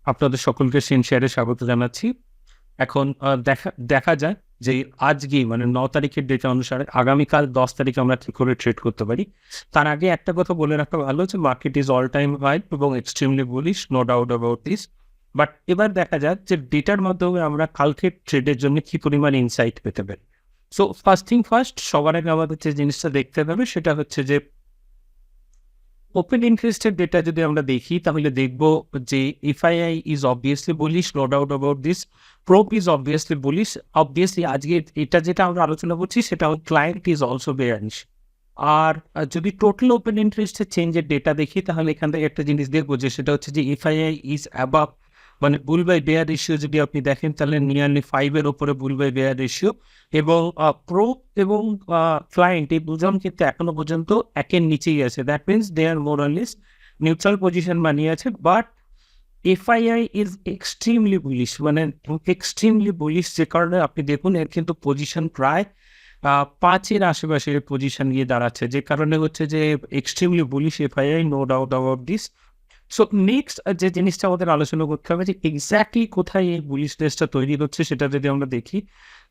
আপনাদের সকলকে শেয়ারে স্বাগত জানাচ্ছি। এখন দেখা যায় যে আজকে মানে ৯ তারিখের ডেটা অনুসারে আগামীকাল ১০ তারিখে আমরা কি করে ট্রেড করতে পারি। তার আগে একটা কথা বলে রাখা ভালো যে market is all time high এবং extremely bullish, no doubt about this. But এবার দেখা যাক যে ডেটার মাধ্যমে আমরা কালকের ট্রেডের জন্য কি পরিমাণ ইনসাইট পেতে পারি। সো ফার্স্ট থিং ফার্স্ট, সবার আগে আমাদের যে জিনিসটা দেখতে হবে সেটা হচ্ছে যে ওপেন ইন্টারেস্টের ডেটা যদি আমরা দেখি তাহলে দেখব যে FII is obviously bullish, no doubt about this. Prop is obviously bullish. Obviously আজকে এটা যেটা আমরা আলোচনা করছি সেটা ক্লায়েন্ট ইজ অলসো বেয়ারিশ। আর যদি টোটাল ওপেন ইন্টারেস্টের চেঞ্জের ডেটা দেখি তাহলে এখান থেকে একটা জিনিস দেখবো যে সেটা হচ্ছে যে এফআইআই ইজ অ্যাবাভ, মানে বুল বাই বেয়ার রেশিও যদি আপনি দেখেন তাহলে নিয়ারলি 5 এর উপরে বুল বাই বেয়ার রেশিও। এবং প্রোপ এবং ক্লায়েন্ট এই দুজন কিন্তু এখনো পর্যন্ত একের নিচেই আছে। That means they are more or less neutral position বানিয়ে আছে। But FII is extremely bullish, মানে এক্সট্রিমলি বুলিশ, যে কারণে আপনি দেখুন এর কিন্তু পজিশন প্রায় 5-এর আশেপাশে পজিশন গিয়ে দাঁড়াচ্ছে, যে কারণে হচ্ছে যে extremely bullish FII, no doubt about this. So next যে জিনিসটা আমাদের আলোচনা করতে হবে যে এক্স্যাক্টলি কোথায় এই বুলিশনেসটা তৈরি হচ্ছে সেটা যদি আমরা দেখি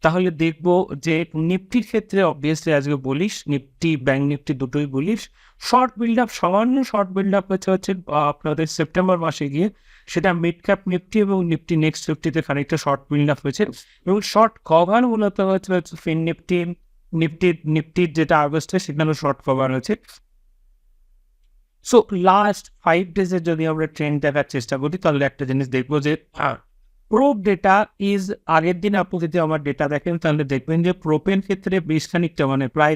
তাহলে দেখব যে নিফটির ক্ষেত্রে অবভিয়াসলি আজকে বুলিশ, নিফটি ব্যাংক নিফটি দুটোই বুলিশ। শর্ট বিল্ড আপ, সামান্য শর্ট বিল্ড আপ হচ্ছে আপনাদের সেপ্টেম্বর মাসে গিয়ে, সেটা মিড ক্যাপ নিফটি এবং নিফটি নেক্সট 50-তে খানিকটা শর্ট বিল্ড আপ হয়েছে এবং শর্ট কভার মূলত হচ্ছে ফিন নিফটির যেটা আগস্টে সেখানেও শর্ট কভার হয়েছে। সো লাস্ট 5 ডেজের যদি আমরা ট্রেন্ড দেখার চেষ্টা করি তাহলে একটা জিনিস দেখবো যে প্রোপ ডেটা ইজ, আগের দিন আপনি যদি আমার ডেটা দেখেন তাহলে দেখবেন যে প্রোপের ক্ষেত্রে বেশ খানিকটা মানে প্রায়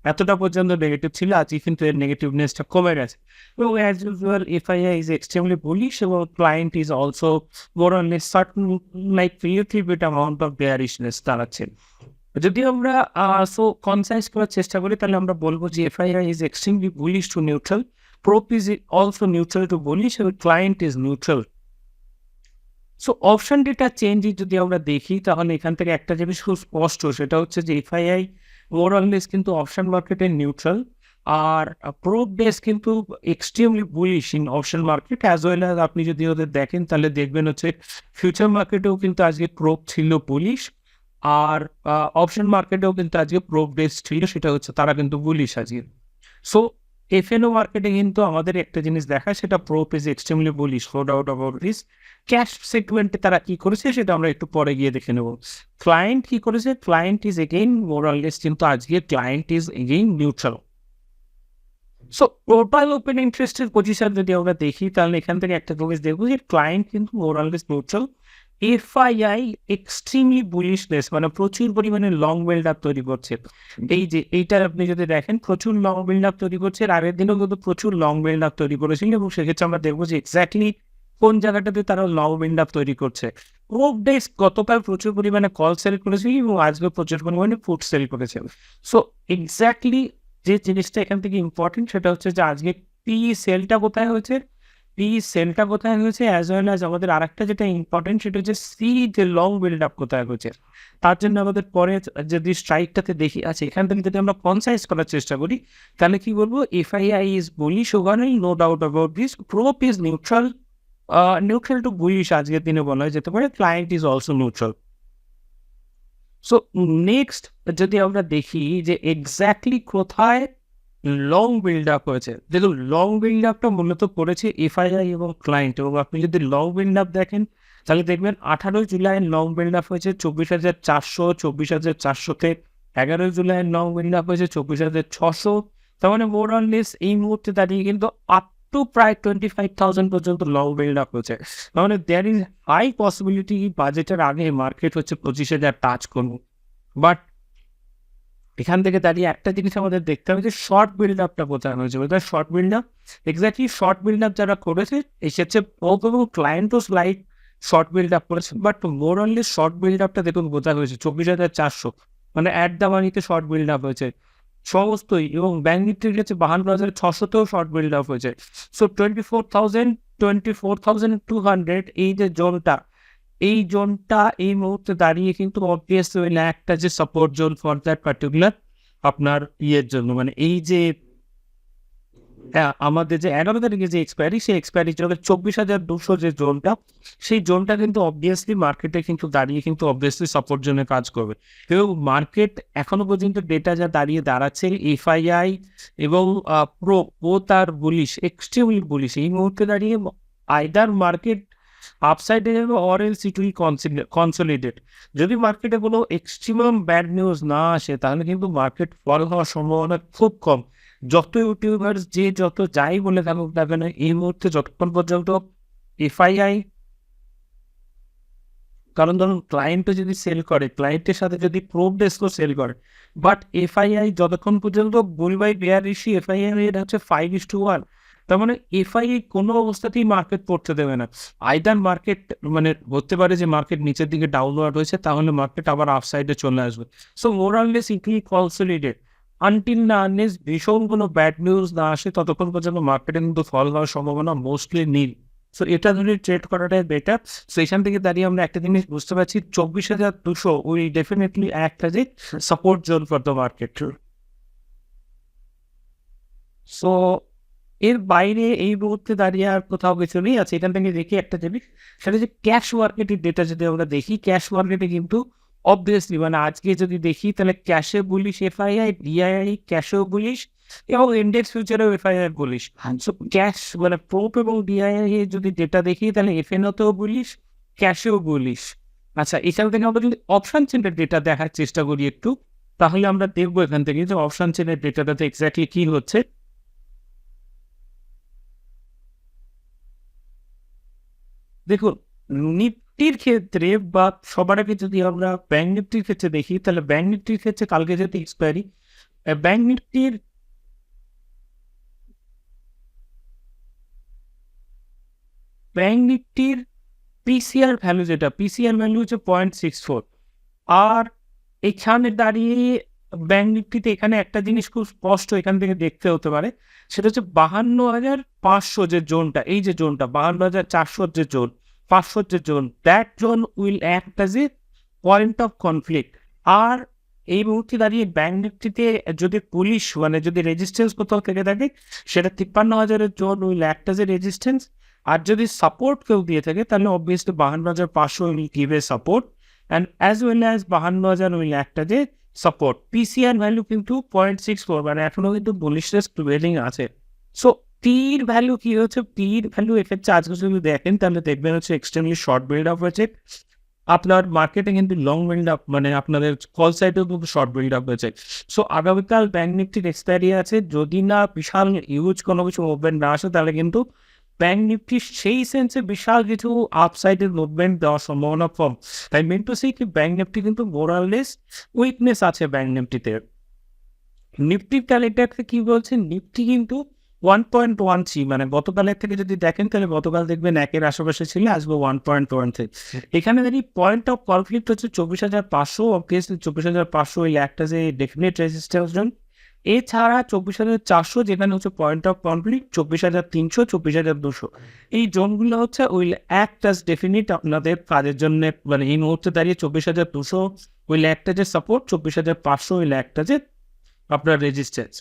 এতটা পর্যন্ত নেগেটিভ ছিল, আজকে কিন্তু এর নেগেটিভনেসটা কমে গেছে। এবং as usual FII is extremely bullish এবং client is also more on less certain like little bit amount of bearishness দাঁড়াচ্ছে। যদি আমরা সো কনসাইজ করার চেষ্টা করি তাহলে আমরা বলবো যে FII is extremely bullish to neutral, prop is also neutral to bullish এবং client is neutral. So option data change যদি আমরা দেখি তাহলে এখান থেকে একটা জিনিস খুব স্পষ্ট, সেটা হচ্ছে যে এফআইআই ওভারঅললেস কিন্তু অপশন মার্কেটে নিউট্রাল, আর প্রোপ বেস কিন্তু extremely bullish in option market as well as আপনি যদি ওদের দেখেন তাহলে দেখবেন হচ্ছে ফিউচার মার্কেটেও কিন্তু আজকে প্রোপ ছিল বুলিশ, আর অপশন মার্কেটেও কিন্তু আজকে প্রোপ বেস ছিল, সেটা হচ্ছে তারা কিন্তু বুলিশ আজকে। সো এফএনও মার্কেটে কিন্তু আমাদের একটা জিনিস দেখায় সেটা prop is extremely bullish, no doubt about this. Cash সেগমেন্টে তারা কি করেছে সেটা আমরা একটু পরে গিয়ে দেখে নেব। ক্লায়েন্ট কি করেছে, client is again more or less কিন্তু আজকে client is again neutral. So total open ইন্টারেস্টের পজিশন যদি আমরা দেখি তাহলে এখান থেকে একটা জিনিস দেখবো যে ক্লায়েন্ট কিন্তু more or less neutral. FII extremely bullishness, মানে প্রচুর পরিমাণে লং বিল্ড আপ তৈরি করছে। এই যে এইটার আপনি যদি দেখেন প্রচুর লং বিল্ড আপ তৈরি করছে, আর আগের দিনও কিন্তু প্রচুর লং বিল্ড আপ তৈরি করেছিল এবং সেক্ষেত্রে আমরা দেখবো যে এক্স্যাক্টলি কোন জায়গাটাতে তারা লং বিল্ড আপ তৈরি করছে। প্রোপ ডেস্ক গতকাল প্রচুর পরিমাণে কল সেল করেছে এবং আজকে প্রচুর পরিমাণে ফুড সেল করেছে। সো এক্স্যাক্টলি যে জিনিসটা এখান থেকে ইম্পর্টেন্ট সেটা হচ্ছে যে আজকে পি সেলটা কোথায় হয়েছে, অ্যাজ ওয়েল অ্যাজ আমাদের আরেকটা যেটা ইম্পর্টেন্ট সেটা হচ্ছে সি যে লং বিল্ড আপ কোথায় হয়েছে। তার জন্য আমাদের পরে যদি স্ট্রাইকটাতে দেখি আছে এখান থেকে যদি আমরা কনসাইজ করার চেষ্টা করি তাহলে কি বলবো, FII is bullish overall, no doubt about this. Prop is neutral, neutral to bullish আজকের দিনে বলা যেতে পারে। Client is also neutral. So next যদি আমরা দেখি যে এক্স্যাক্টলি কোথায় লং বিল্ড আপ হয়েছে, দেখুন লং বিল্ড আপটা মূলত করেছে এফআইআই এবং ক্লায়েন্ট। এবং আপনি যদি লং বিল্ড আপ দেখেন তাহলে দেখবেন 18 জুলাই লং বিল্ড আপ হয়েছে 24,400, 24,400-তে 11 জুলাই লং বিল্ড আপ হয়েছে 24,600। তার মানে মোর অন লেস এই মুহূর্তে দাঁড়িয়ে কিন্তু আপ টু প্রায় 25,000 পর্যন্ত লং বিল্ড আপ হয়েছে। তার মানে দেয়ার ইজ হাই পসিবিলিটি বাজেটের আগে মার্কেট হচ্ছে 25,000 টাচ করবো। বাট এখান থেকে দাঁড়িয়ে একটা জিনিস আমাদের দেখতে হবে যে শর্ট বিল্ড আপটা কোথায় হয়েছে। Short build up exactly short build up যারা করেছে এসেছে প্রোপ এবং ক্লায়েন্টও স্লাইড শর্ট বিল্ড আপ করেছে, but more only short build আপটা দেখুন কোথায় হয়েছে 24,400, মানে অ্যাট দ্য মানিতে শর্ট বিল্ড আপ হয়েছে সমস্তই। এবং ব্যাংক নিফটির কাছে 52,600-তেও শর্ট বিল্ড আপ হয়েছে। সো 24,200 এই যে জোনটা, এই জোনটা এই মুহূর্তে দাঁড়িয়ে কিন্তু অবভিয়াসলি একটা যে support zone for that particular আপনার ইয়ের জন্য, মানে এই যে হ্যাঁ, আমাদের যে 11 তারিখে যে এক্সপায়ারি, সেই এক্সপায়ারি জোনের 24,200 যে জোনটা, সেই জোনটা কিন্তু অবভিয়াসলি মার্কেটে কিন্তু দাঁড়িয়ে কিন্তু অবভিয়াসলি সাপোর্ট জোনে কাজ করবে। এবং মার্কেট এখনো পর্যন্ত ডেটা যা দাঁড়াচ্ছে এফআইআই এবং প্রো বোথ আর বুলিশ, এক্সট্রিমলি বুলিশ। এই মুহূর্তে দাঁড়িয়ে আইদার মার্কেট আপসাইডে যাবে or else it will consolidate. যদি মার্কেটে কোনো এক্সট্রিমাম ব্যাড নিউজ না আসে তাহলে কিন্তু মার্কেট ফল হওয়ার সম্ভাবনা খুব কম। যত ইউটিউবার্স যে যত যাই বলে থাকুক না কেন এই মুহূর্তে যতক্ষণ পর্যন্ত এফআইআই, কারণ ধরুন ক্লায়েন্টও যদি সেল করে, ক্লায়েন্টের সাথে যদি প্রোব ডেস্কও সেল করে, বাট এফআইআই যতক্ষণ পর্যন্ত bull by bear issue FII rate হচ্ছে 5:1, তার মানে এফআইআই কোনো অবস্থাতেই মার্কেট পড়তে দেবে না। আইদার মার্কেট মানে হতে পারে যে মার্কেট নিচের দিকে ডাউনওয়ার্ড হয়েছে, তাহলে মার্কেট আবার আপসাইডে চলে আসবে। So more or less it will consolidate until না আনলেস ভীষণ কোনো ব্যাড নিউজ না আসে, ততক্ষণ পর্যন্ত মার্কেটে কিন্তু ফল হওয়ার সম্ভাবনা মোস্টলি নীল। সো এটা ধরে ট্রেড করাটাই বেটার। সো এখান থেকে দাঁড়িয়ে আমরা একটা জিনিস বুঝতে পারছি, 24,200 উইল ডেফিনেটলি একটা যে support zone for the market. So এর বাইরে এই মুহূর্তে দাঁড়িয়ে আর কোথাও কিছু নেই। আছে এখান থেকে দেখি একটা জিনিস, সেটা যে ক্যাশ মার্কেটের ডেটা যদি আমরা দেখি, ক্যাশ মার্কেটে কিন্তু অবভিয়াসলি মানে আজকে যদি দেখি তাহলে ক্যাশে বুলিশ এফআইআই, ডিআইআই ক্যাশেও বুলিশ এবং ইন্ডেক্স ফিউচারেও এফআইআই বুলিশ। সো ক্যাশ মানে প্রোপ এবং ডিআইআই যদি ডেটা দেখি তাহলে এফএনওতেও বুলিশ, ক্যাশেও বুলিশ। আচ্ছা, এখান থেকে আমরা যদি অপশন চেনের ডেটা দেখার চেষ্টা করি একটু, তাহলে আমরা দেখবো এখান থেকে যে অপশন চেনের ডেটাটাতে এক্স্যাক্টলি কি হচ্ছে। দেখুন, নিফটির ক্ষেত্রে বা সবার আগে যদি আমরা ব্যাংক নিফটির ক্ষেত্রে দেখি, তাহলে ব্যাংক নিফটির ক্ষেত্রে কালকে যেহেতু এক্সপায়ারি, ব্যাংক নিফটির ব্যাংক নিফটির পিসিআর ভ্যালু যেটা, পিসিআর ভ্যালু হচ্ছে 0.64। আর এখানে দাঁড়িয়ে ব্যাংক নিফটিতে এখানে একটা জিনিস খুব স্পষ্ট এখান থেকে দেখতে হতে পারে, সেটা হচ্ছে 52,500 যে জোনটা, এই যে জোনটা 52,400 যে জোন, 500 যে zone, that zone will act as a point of conflict. আর এই মুহূর্তে দাঁড়িয়ে ব্যাংক নিফটিতে যদি পুলিশ মানে যদি রেজিস্ট্যান্স কোথাও থেকে থাকে, সেটা 53,000-এর zone will act as a resistance. আর যদি সাপোর্ট কেউ দিয়ে থাকে তাহলে obviously 52,500 will give a support and as well as 52,000 will act as a support. PCR value কিন্তু 0.64, মানে এখনো কিন্তু বুলিশনেস প্রিভেলিং আছে। সো টির ভ্যালু কি হচ্ছে, টির ভ্যালু এক্ষেত্রে আজকে যদি দেখেন তাহলে দেখবেন হচ্ছে এক্সট্রিমলি শর্ট বিল্ড আপ হয়েছে। আপনার মার্কেটে কিন্তু লং বিল্ড আপ মানে আপনাদের কল সাইডেও কিন্তু শর্ট বিল্ড আপ হয়েছে। সো আগামীকাল ব্যাংক নিফটির এক্সপায়ারি আছে, যদি না বিশাল হিউজ কোনো কিছু মুভমেন্ট না আসে তাহলে কিন্তু ব্যাংক নিফটি সেই সেন্সে বিশাল কিছু আপসাইডের মুভমেন্ট দেওয়ার সম্ভাবনা কম। তাই মেন টু সে কি ব্যাংক নিফটি কিন্তু মোরাললেস উইকনেস আছে ব্যাংক নিফটিতে। নিফটির ক্যালেন্ডারকে কি বলছে, নিফটি কিন্তু 1.13, মানে গতকালের থেকে যদি দেখেন তাহলে গতকাল দেখবেন একের আশেপাশে ছিল, আসবে 1.13। এখানে দাঁড়িয়ে পয়েন্ট অফ কনফ্লিক্ট হচ্ছে 24,500। অবভিয়াসলি 24,500 এই একটা যে ডেফিনেট রেজিস্ট্যান্স জোন। এছাড়া 24,400 যেখানে হচ্ছে পয়েন্ট অফ কনফ্লিক্ট, 24,300, 24,200 এই জোনগুলো হচ্ছে উইল অ্যাক্ট অ্যাজ ডেফিনিট আপনাদের কাজের জন্য। মানে এই মুহূর্তে দাঁড়িয়ে 24,200 will act as a support, 24,500 will act as এ আপনার রেজিস্ট্যান্স।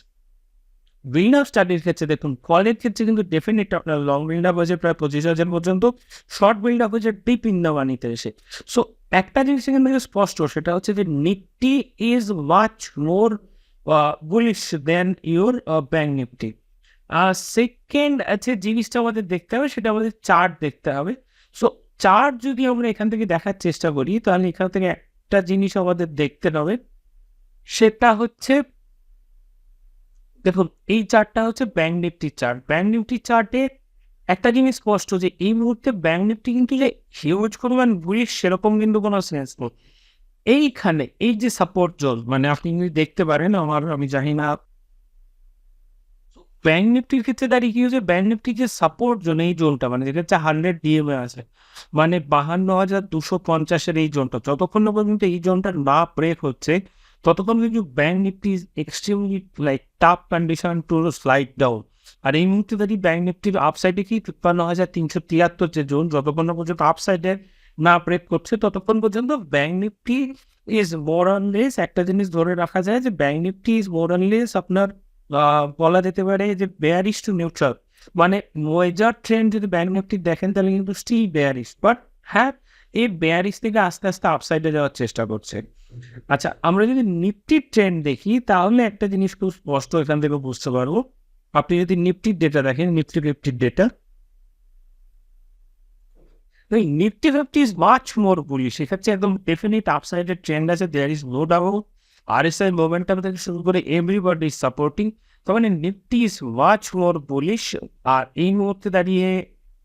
বিল্ড আপ স্টাডির ক্ষেত্রে দেখুন, কলের ক্ষেত্রে কিন্তু ডেফিনেট আপনার লং বিল্ড আপ হয়েছে প্রায় 25,000 পর্যন্ত, শর্ট বিল্ড আপ হয়েছে ডিপ ইন দ্য মানিতে এসে। সো একটা জিনিস এখান থেকে স্পষ্ট, সেটা হচ্ছে যে Nifty is much more bullish than your bank Nifty. আর সেকেন্ড আছে জিনিসটা আমাদের দেখতে হবে, সেটা আমাদের চার্ট দেখতে হবে। সো চার্ট যদি আমরা এখান থেকে দেখার চেষ্টা করি তাহলে এখান থেকে একটা জিনিস আমাদের দেখতে হবে, সেটা হচ্ছে দেখুন এই চার্টটা হচ্ছে ব্যাংক নিফটির চার্ট। ব্যাংক নিফটির চার্টে একটা জিনিস স্পষ্ট যে এই মুহূর্তে ব্যাংক নিফটি কিন্তু যে হিউজ পরিমাণ বুলিশ সেরকম কিন্তু কোনো সেন্স নেই। এইখানে এই যে সাপোর্ট জোন, মানে আপনি যদি দেখতে পারেন আমি জানি না ব্যাংক নিফটির ক্ষেত্রে দাঁড়িয়ে কি হচ্ছে, ব্যাংক নিফটির যে সাপোর্ট জোন এই জোনটা মানে যেটা হচ্ছে 100 ডিএমএ আছে, মানে 52,250-এর এই জোনটা, যতক্ষণ না পর্যন্ত এই জোনটা না ব্রেক হচ্ছে ততক্ষণ কিন্তু bank Nifty is extremely like tough condition to slide down. আর এই মুহূর্তে দাঁড়িয়ে ব্যাংক নিফটির আপসাইডে কি 53,373 যে জোন, যতক্ষণ না পর্যন্ত আপসাইডে না ব্রেক করছে ততক্ষণ পর্যন্ত bank Nifty is more on less, একটা জিনিস ধরে রাখা যায় যে bank Nifty is more on less আপনার বলা যেতে পারে যে বেয়ারিশ টু নিউট্রাল, মানে মেজর ট্রেন্ড যদি ব্যাংক নিফটি দেখেন তাহলে কিন্তু স্টিল বেয়ারিশ, বাট হ্যাঁ এই বেয়ারিশ থেকে আস্তে আস্তে আপসাইডে যাওয়ার চেষ্টা করছে। আচ্ছা, আমরা যদি নিফটির ট্রেন্ড দেখি তাহলে একটা জিনিস খুব স্পষ্ট এখান থেকে বুঝতে পারবো। আপনি যদি নিফটির ডেটা দেখেন, নিফটির data, Nifty fifty is much more bullish, সেক্ষেত্রে একদম ডেফিনিট আপসাইডের ট্রেন্ড আছে, there is no doubt. RSI momentum থেকে শুরু করে এভরিবডি ইজ সাপোর্টিং, তার মানে Nifty is much more bullish. আর এই মুহূর্তে দাঁড়িয়ে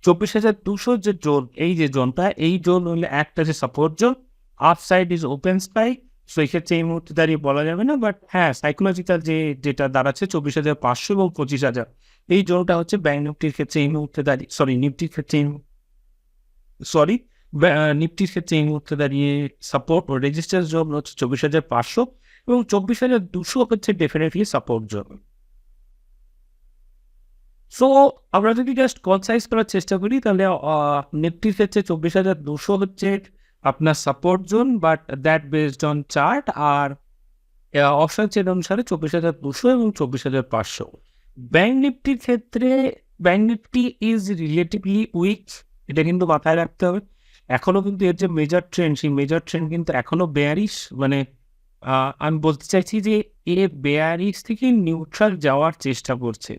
24,200 যে জোন, এই যে জোনটা, এই জোন হলে একটা যে support zone, upside is open sky. So এই ক্ষেত্রে এই মুহূর্তে দাঁড়িয়ে বলা যাবে না, বাট হ্যাঁ সাইকোলজিক্যাল যেটা দাঁড়াচ্ছে 24,500 এবং 25,000, এই জোনটা হচ্ছে ব্যাংক নিফটির ক্ষেত্রে এই মুহূর্তে দাঁড়িয়ে, নিফটির ক্ষেত্রে নিফটির ক্ষেত্রে এই মুহূর্তে দাঁড়িয়ে সাপোর্ট ও রেজিস্ট্যান্স জোন হচ্ছে 24,500 এবং 24,200 হচ্ছে ডেফিনেটলি সাপোর্ট জোন। সো আমরা যদি জাস্ট কনসাইজ করার চেষ্টা করি তাহলে নিফটির ক্ষেত্রে 24,200 হচ্ছে আপনার support zone, but that based on chart. আর অপশন চেন অনুসারে 24,200 এবং 24,500। ব্যাংক নিফটির ক্ষেত্রে bank Nifty is relatively weak, এটা কিন্তু মাথায় রাখতে হবে। এখনো কিন্তু এর যে মেজর ট্রেন্ড, সেই মেজর ট্রেন্ড কিন্তু এখনো বেয়ারিশ, মানে আমি বলতে চাইছি যে এ বেয়ারিশ থেকে নিউট্রাল যাওয়ার চেষ্টা করছে।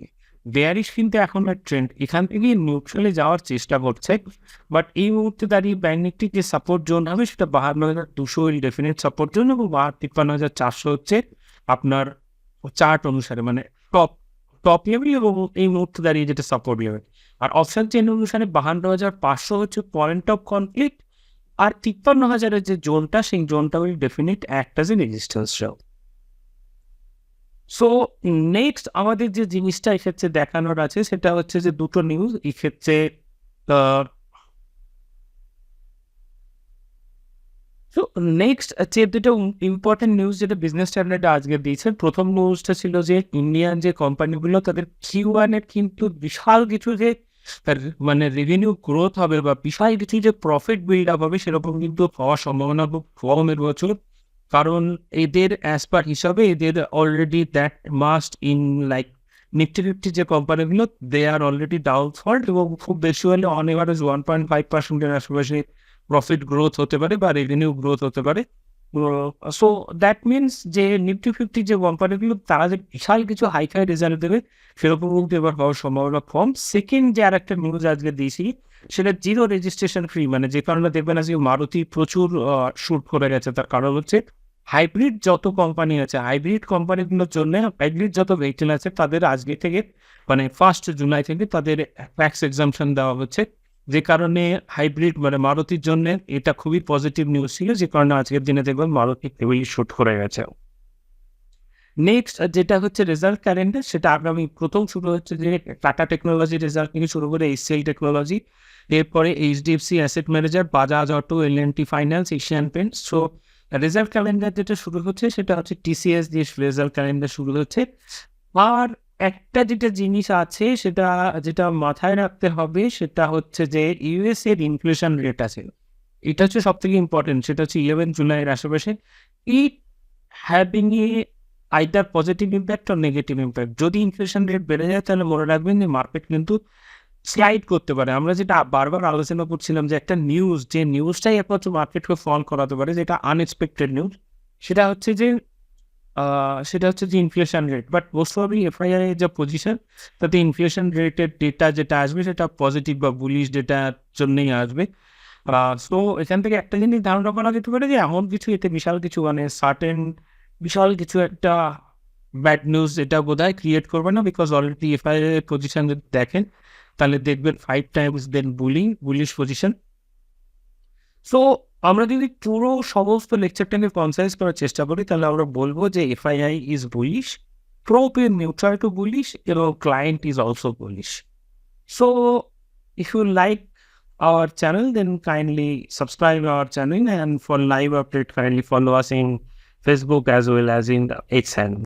বেয়ারিশ কিন্তু এখন আর ট্রেন্ড, এখান থেকে নিউট্রালে যাওয়ার চেষ্টা করছে। বাট এই মুহূর্তে দাঁড়িয়ে ব্যাংক নিফটির যে সাপোর্ট জোন হবে সেটা 52,200 ডেফিনেট সাপোর্ট জোন এবং 53,400 হচ্ছে আপনার চার্ট অনুসারে, মানে টপ লেভেল এবং এই মুহূর্তে দাঁড়িয়ে যেটা সাপোর্ট লেভেল। আর অপশন চেন অনুসারে 52,500 হচ্ছে পয়েন্ট অফ কনফ্লিক্ট, আর 53,000-এর যে জোনটা, সেই জোনটা will definite act as a resistance zone. So next আমাদের যে জিনিসটা এক্ষেত্রে দেখানোর আছে সেটা হচ্ছে যে দুটো নিউজ এক্ষেত্রে। সো নেক্সট যে দুটো ইম্পর্টেন্ট নিউজ যেটা বিজনেস স্ট্যান্ডার্ড আজকে দিয়েছে, প্রথম নিউজটা ছিল যে ইন্ডিয়ান যে কোম্পানিগুলো তাদের Q1 এর কিন্তু বিশাল কিছু যে মানে রেভিনিউ গ্রোথ হবে বা বিশাল কিছু যে প্রফিট বিল্ড আপ হবে সেরকম কিন্তু হওয়ার সম্ভাবনা খুব কম এর বছর। কারণ এদের অ্যাজ পার হিসাবে এদের already that must in like Nifty fifty যে কোম্পানিগুলো দে আর অলরেডি ডাউনফল্ট এবং খুব বেশি হলে অন এভারেজ 1.5%-এর আশেপাশে প্রফিট গ্রোথ হতে পারে বা রেভিনিউ গ্রোথ হতে পারে। সো দ্যাট মিনস যে নিফটি ফিফটি যে কোম্পানিগুলো তারা যে বিশাল কিছু হাই রেজাল্ট দেবে সেরকম কিন্তু এবার হওয়ার সম্ভাবনা কম। সেকেন্ড যে আর একটা নিউজ আজকে দিয়েছি সেটা জিরো রেজিস্ট্রেশন ফ্রি, মানে যে কারণে দেখবেন আজকে মারুতি প্রচুর শুট করে গেছে। তার কারণ হচ্ছে হাইব্রিড যত কোম্পানি আছে, হাইব্রিড কোম্পানিগুলোর জন্য হাইব্রিড যত ভেহিকেল আছে তাদের আজকে থেকে মানে 1 জুলাই থেকে তাদের ট্যাক্স এক্সাম্পশন দেওয়া হচ্ছে, যে কারণে হাইব্রিড মানে মারুতির জন্য এটা খুবই পজিটিভ নিউজ ছিল, যে কারণে আজকের দিনে দেখবেন মারুতি হেভিলি শুট করে গেছে। নেক্সট যেটা হচ্ছে রেজাল্ট ক্যালেন্ডার, সেটা আগামী প্রথম শুরু হচ্ছে যে টাটা টেকনোলজি রেজাল্ট থেকে শুরু করে HCL টেকনোলজি, এরপরে HDFC asset manager, Bajaj auto, L&T finance, Asian paints. So result calendar যেটা শুরু হচ্ছে সেটা হচ্ছে TCS দিয়ে রেজাল্ট ক্যালেন্ডার শুরু হচ্ছে। আর একটা যেটা জিনিস আছে সেটা যেটা মাথায় রাখতে হবে সেটা হচ্ছে যে US এর ইনফ্লেশন রেট আছে, এটা হচ্ছে সব থেকে ইম্পর্টেন্ট, সেটা হচ্ছে 11 জুলাইয়ের আশেপাশে। It having a either positive impact or negative impact. যদি ইনফ্লেশন রেট বেড়ে যায় তাহলে মনে রাখবেন যে মার্কেট কিন্তু স্লাইড করতে পারে। আমরা যেটা বারবার আলোচনা করছিলাম যে একটা নিউজ, যে নিউজটাই একমাত্র মার্কেটকে ফল করাতে পারে, যেটা আনএক্সপেক্টেড নিউজ, সেটা হচ্ছে যে inflation rate. But most probably FII এর যা পজিশন তাতে ইনফ্লেশন রেটের ডেটা যেটা আসবে সেটা পজিটিভ বা বুলিশ ডেটার জন্যই আসবে। সো এখান থেকে একটা জিনিস ধারণা করা যেতে পারে যে এমন কিছু এতে বিশাল কিছু মানে সার্টেন বিশাল কিছু একটা ব্যাড নিউজ এটা বোধহয় ক্রিয়েট করবে না, বিকজ অলরেডি FII এর পজিশন যদি দেখেন তাহলে দেখবেন 5 times দেন বুলিশ পজিশন। সো আমরা যদি পুরো সমস্ত লেকচারটাকে কনসাইজ করার চেষ্টা করি তাহলে আমরা বলবো যে FII is bullish, prop is neutral to bullish এবং client is also bullish. So if you like our channel then kindly subscribe our channel, and for live update kindly follow us in Facebook as well as in the X channel.